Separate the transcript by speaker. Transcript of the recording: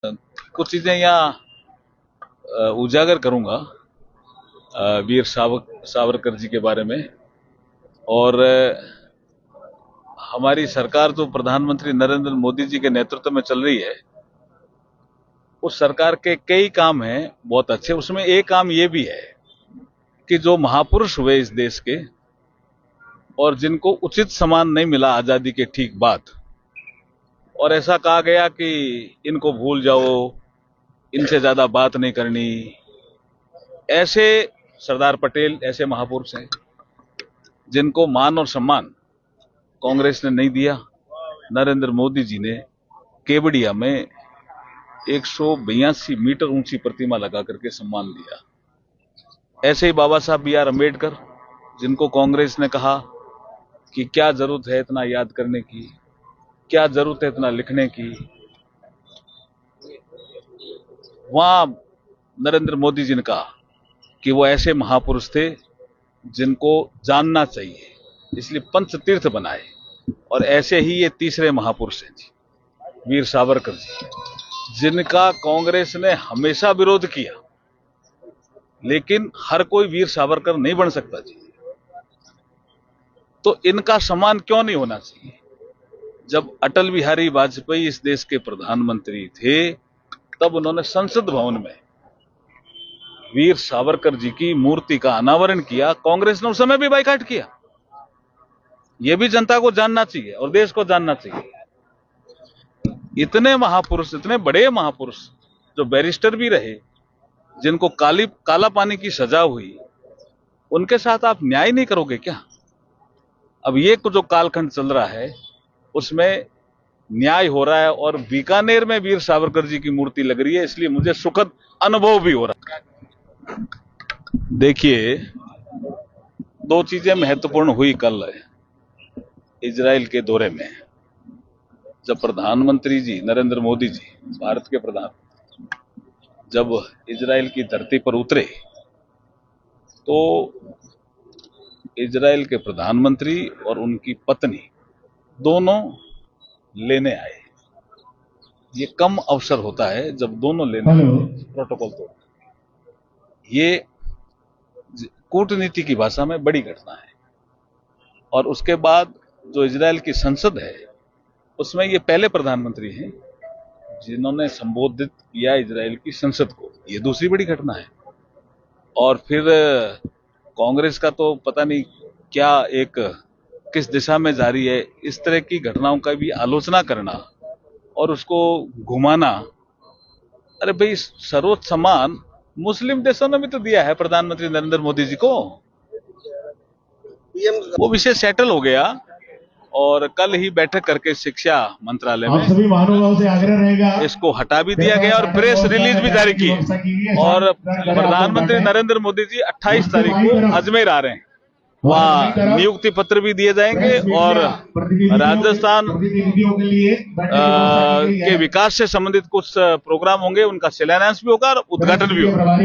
Speaker 1: कुछ चीजें यहाँ उजागर करूंगा वीर सावरकर जी के बारे में। और हमारी सरकार जो प्रधानमंत्री नरेंद्र मोदी जी के नेतृत्व में चल रही है, उस सरकार के कई काम हैं बहुत अच्छे। उसमें एक काम ये भी है कि जो महापुरुष हुए इस देश के और जिनको उचित सम्मान नहीं मिला आजादी के ठीक बाद, और ऐसा कहा गया कि इनको भूल जाओ, इनसे ज्यादा बात नहीं करनी, ऐसे सरदार पटेल ऐसे महापुरुष हैं जिनको मान और सम्मान कांग्रेस ने नहीं दिया। नरेंद्र मोदी जी ने केवड़िया में 182 मीटर ऊंची प्रतिमा लगा करके सम्मान दिया। ऐसे ही बाबा साहब बी आर अम्बेडकर, जिनको कांग्रेस ने कहा कि क्या जरूरत है इतना याद करने की, क्या जरूरत है इतना लिखने की, वहां नरेंद्र मोदी जी ने कहा कि वो ऐसे महापुरुष थे जिनको जानना चाहिए, इसलिए पंच तीर्थ बनाए। और ऐसे ही ये तीसरे महापुरुष हैं जी, वीर सावरकर जी, जिनका कांग्रेस ने हमेशा विरोध किया, लेकिन हर कोई वीर सावरकर नहीं बन सकता जी। तो इनका सम्मान क्यों नहीं होना चाहिए? जब अटल बिहारी वाजपेयी इस देश के प्रधानमंत्री थे, तब उन्होंने संसद भवन में वीर सावरकर जी की मूर्ति का अनावरण किया। कांग्रेस ने उस समय भी बाइकाट किया। यह भी जनता को जानना चाहिए और देश को जानना चाहिए। इतने महापुरुष, इतने बड़े महापुरुष जो बैरिस्टर भी रहे, जिनको काला पानी की सजा हुई, उनके साथ आप न्याय नहीं करोगे क्या? अब ये जो कालखंड चल रहा है उसमें न्याय हो रहा है और बीकानेर में वीर सावरकर जी की मूर्ति लग रही है, इसलिए मुझे सुखद अनुभव भी हो रहा है। देखिए, दो चीजें महत्वपूर्ण हुई कल इजराइल के दौरे में। जब प्रधानमंत्री जी नरेंद्र मोदी जी, भारत के प्रधान, जब इजराइल की धरती पर उतरे तो इजराइल के प्रधानमंत्री और उनकी पत्नी दोनों लेने आए। ये कम अवसर होता है जब दोनों लेने प्रोटोकॉल तोड़। ये कूटनीति की भाषा में बड़ी घटना है। और उसके बाद जो इजराइल की संसद है, उसमें ये पहले प्रधानमंत्री हैं जिन्होंने संबोधित किया इजराइल की संसद को। ये दूसरी बड़ी घटना है। और फिर कांग्रेस का तो पता नहीं क्या एक किस दिशा में जारी है, इस तरह की घटनाओं का भी आलोचना करना और उसको घुमाना। अरे भाई, सर्वोच्च सम्मान मुस्लिम देशों ने भी तो दिया है प्रधानमंत्री नरेंद्र मोदी जी को। वो विषय सेटल हो गया और कल ही बैठक करके शिक्षा मंत्रालय में
Speaker 2: सभी महानुभावों से आग्रह रहेगा,
Speaker 1: इसको हटा भी दिया गया और प्रेस रिलीज भी जारी की है। और प्रधानमंत्री नरेंद्र मोदी जी 28 तारीख को अजमेर आ रहे हैं। वहाँ नियुक्ति पत्र भी दिए जाएंगे और राजस्थान के विकास से संबंधित कुछ प्रोग्राम होंगे, उनका शिलान्यास भी होगा और उद्घाटन भी होगा।